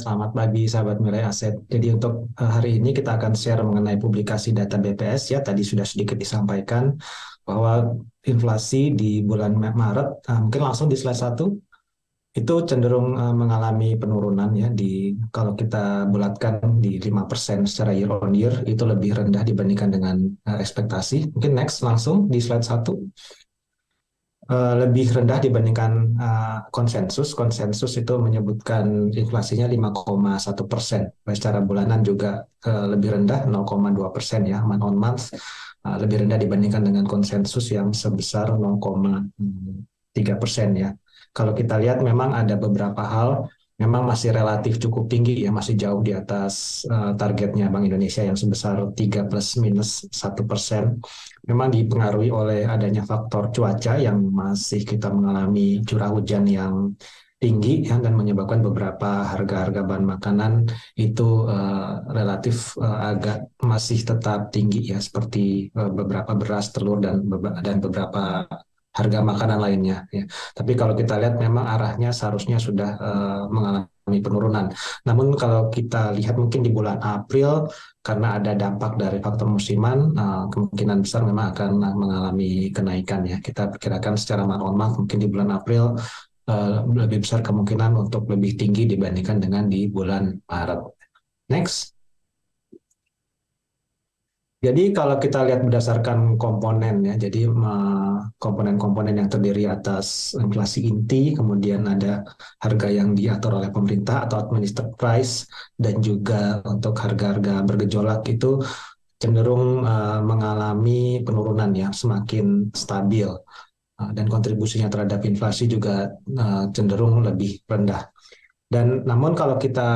selamat pagi sahabat Mirai Aset. Jadi untuk hari ini kita akan share mengenai publikasi data BPS ya. Tadi sudah sedikit disampaikan bahwa inflasi di bulan Maret, mungkin langsung di slide 1, itu cenderung mengalami penurunan ya. Kalau kita bulatkan di 5% secara year on year, itu lebih rendah dibandingkan dengan ekspektasi. Mungkin next langsung di slide 1. Lebih rendah dibandingkan konsensus. Konsensus itu menyebutkan inflasinya 5,1%. Secara bulanan juga lebih rendah 0,2% ya, month on month. Lebih rendah dibandingkan dengan konsensus yang sebesar 0,3% ya. Kalau kita lihat memang ada beberapa hal memang masih relatif cukup tinggi ya, masih jauh di atas targetnya Bank Indonesia yang sebesar 3 plus minus 1%. Memang dipengaruhi oleh adanya faktor cuaca yang masih kita mengalami curah hujan yang tinggi ya, dan menyebabkan beberapa harga-harga bahan makanan itu agak masih tetap tinggi ya, seperti beberapa beras, telur, dan beberapa harga makanan lainnya ya. Tapi kalau kita lihat memang arahnya seharusnya sudah mengalami penurunan. Namun kalau kita lihat mungkin di bulan April, karena ada dampak dari faktor musiman, kemungkinan besar memang akan mengalami kenaikan ya. Kita perkirakan secara month on month mungkin di bulan April lebih besar kemungkinan untuk lebih tinggi dibandingkan dengan di bulan Maret. Next. Jadi kalau kita lihat berdasarkan komponen ya, jadi komponen-komponen yang terdiri atas inflasi inti, kemudian ada harga yang diatur oleh pemerintah atau administered price, dan juga untuk harga-harga bergejolak itu cenderung mengalami penurunan ya, semakin stabil, dan kontribusinya terhadap inflasi juga cenderung lebih rendah. Dan namun kalau kita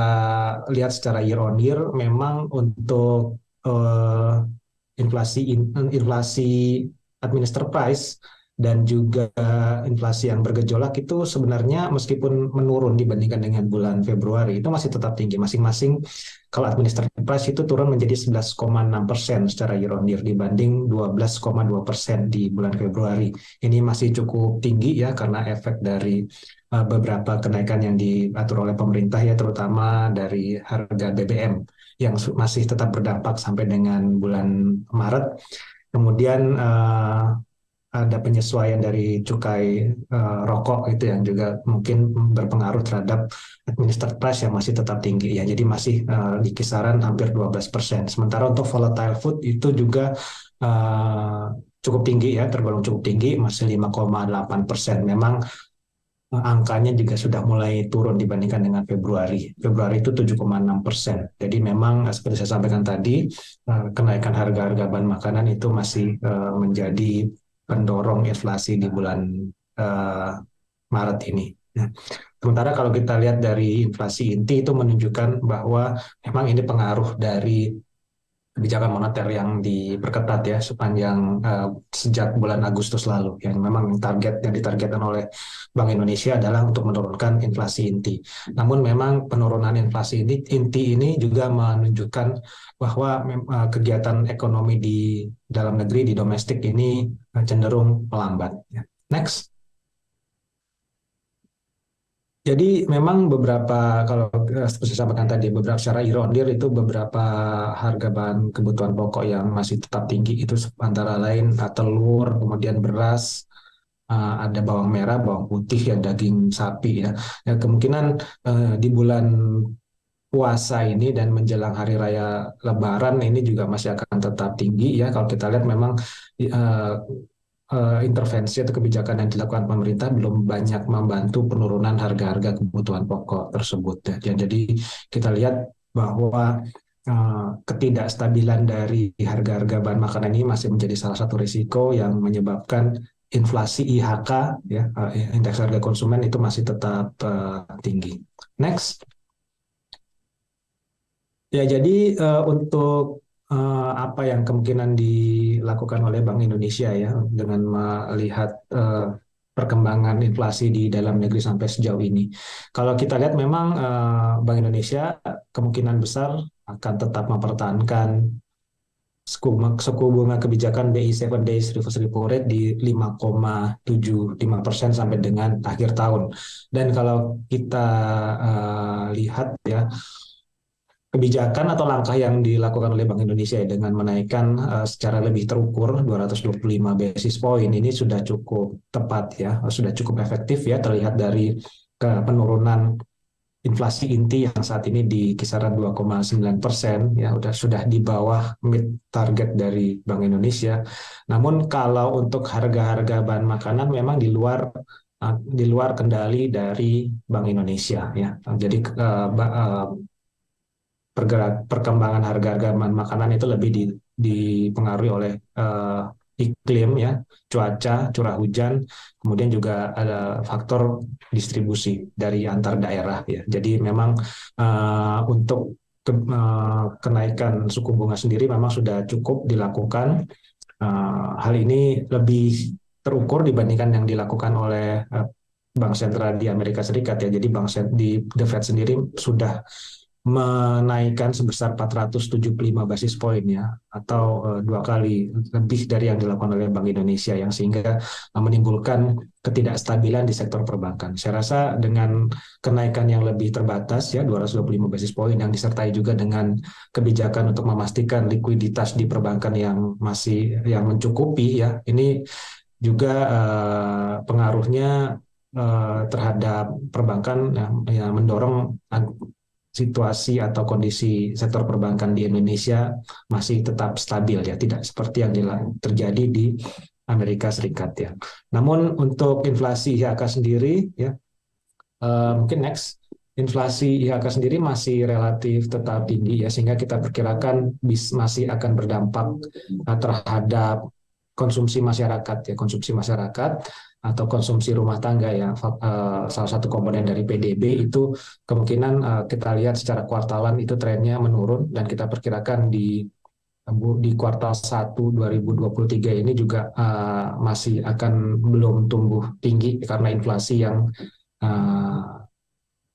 lihat secara year on year, memang untuk inflasi administered price dan juga inflasi yang bergejolak itu sebenarnya meskipun menurun dibandingkan dengan bulan Februari, itu masih tetap tinggi. Masing-masing kalau administered price itu turun menjadi 11,6% secara year on year dibanding 12,2% di bulan Februari. Ini masih cukup tinggi ya, karena efek dari beberapa kenaikan yang diatur oleh pemerintah ya, terutama dari harga BBM yang masih tetap berdampak sampai dengan bulan Maret. Kemudian ada penyesuaian dari cukai rokok itu yang juga mungkin berpengaruh terhadap administered price yang masih tetap tinggi ya. Jadi masih di kisaran hampir 12%. Sementara untuk volatile food itu juga cukup tinggi ya, tergolong cukup tinggi, masih 5,8%. Memang angkanya juga sudah mulai turun dibandingkan dengan Februari. Februari itu 7,6%. Jadi memang seperti saya sampaikan tadi, kenaikan harga-harga bahan makanan itu masih menjadi pendorong inflasi di bulan Maret ini. Sementara kalau kita lihat dari inflasi inti itu menunjukkan bahwa memang ini pengaruh dari kebijakan moneter yang diperketat ya sepanjang sejak bulan Agustus lalu. Yang memang yang ditargetkan oleh Bank Indonesia adalah untuk menurunkan inflasi inti. Namun memang penurunan inflasi inti ini juga menunjukkan bahwa kegiatan ekonomi di dalam negeri, di domestik ini cenderung melambat. Next. Jadi memang kalau seperti saya sampaikan tadi, beberapa secara year on year itu beberapa harga bahan kebutuhan pokok yang masih tetap tinggi itu antara lain telur, kemudian beras, ada bawang merah, bawang putih, ya daging sapi ya. Ya kemungkinan di bulan puasa ini dan menjelang hari raya Lebaran ini juga masih akan tetap tinggi ya. Kalau kita lihat memang intervensi atau kebijakan yang dilakukan pemerintah belum banyak membantu penurunan harga-harga kebutuhan pokok tersebut ya. Jadi kita lihat bahwa ketidakstabilan dari harga-harga bahan makanan ini masih menjadi salah satu risiko yang menyebabkan inflasi IHK ya, indeks harga konsumen itu masih tetap tinggi. Next. Ya, jadi untuk apa yang kemungkinan dilakukan oleh Bank Indonesia ya dengan melihat perkembangan inflasi di dalam negeri sampai sejauh ini. Kalau kita lihat memang Bank Indonesia kemungkinan besar akan tetap mempertahankan suku bunga kebijakan BI 7 days reverse repo rate di 5,75% sampai dengan akhir tahun. Dan kalau kita lihat ya, kebijakan atau langkah yang dilakukan oleh Bank Indonesia ya, dengan menaikkan secara lebih terukur 225 basis point ini sudah cukup tepat ya, sudah cukup efektif ya, terlihat dari penurunan inflasi inti yang saat ini di kisaran 2,9% ya, sudah di bawah mid target dari Bank Indonesia. Namun kalau untuk harga-harga bahan makanan memang di luar kendali dari Bank Indonesia ya. Jadi perkembangan harga-harga bahan makanan itu lebih dipengaruhi oleh iklim ya, cuaca, curah hujan, kemudian juga ada faktor distribusi dari antar daerah ya. Jadi memang untuk kenaikan suku bunga sendiri memang sudah cukup dilakukan. Hal ini lebih terukur dibandingkan yang dilakukan oleh Bank Sentral di Amerika Serikat ya. Jadi di The Fed sendiri sudah menaikkan sebesar 475 basis poin ya, atau dua kali lebih dari yang dilakukan oleh Bank Indonesia, yang sehingga menimbulkan ketidakstabilan di sektor perbankan. Saya rasa dengan kenaikan yang lebih terbatas ya 225 basis poin yang disertai juga dengan kebijakan untuk memastikan likuiditas di perbankan yang mencukupi ya, ini juga pengaruhnya terhadap perbankan yang mendorong situasi atau kondisi sektor perbankan di Indonesia masih tetap stabil ya, tidak seperti yang terjadi di Amerika Serikat ya. Namun untuk inflasi IHK sendiri ya, mungkin next, inflasi IHK sendiri masih relatif tetap tinggi ya, sehingga kita perkirakan masih akan berdampak terhadap konsumsi masyarakat atau konsumsi rumah tangga ya, salah satu komponen dari PDB itu kemungkinan kita lihat secara kuartalan itu trennya menurun, dan kita perkirakan di kuartal 1 2023 ini juga masih akan belum tumbuh tinggi karena uh,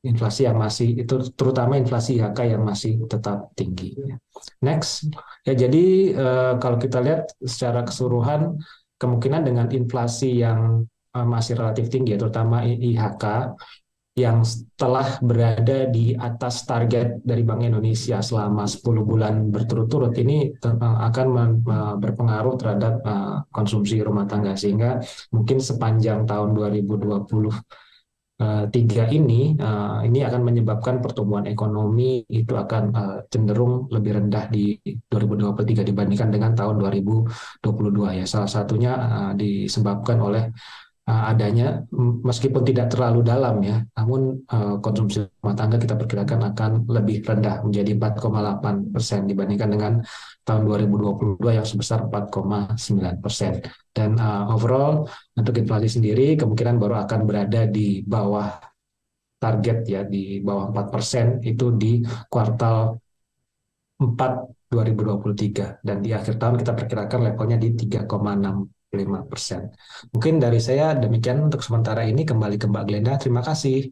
inflasi yang masih itu, terutama inflasi IHK yang masih tetap tinggi. Next, ya jadi kalau kita lihat secara keseluruhan, kemungkinan dengan inflasi yang masih relatif tinggi, ya, terutama IHK yang telah berada di atas target dari Bank Indonesia selama 10 bulan berturut-turut, ini akan berpengaruh terhadap konsumsi rumah tangga, sehingga mungkin sepanjang tahun 2023 ini akan menyebabkan pertumbuhan ekonomi itu akan cenderung lebih rendah di 2023 dibandingkan dengan tahun 2022 ya. Salah satunya disebabkan oleh adanya, meskipun tidak terlalu dalam ya, namun konsumsi rumah tangga kita perkirakan akan lebih rendah menjadi 4,8% dibandingkan dengan tahun 2022 yang sebesar 4,9%. Dan overall untuk inflasi sendiri kemungkinan baru akan berada di bawah target ya, di bawah 4% itu di kuartal 4 2023, dan di akhir tahun kita perkirakan levelnya di 3,65%. Mungkin dari saya demikian untuk sementara ini, kembali ke Mbak Glenda. Terima kasih.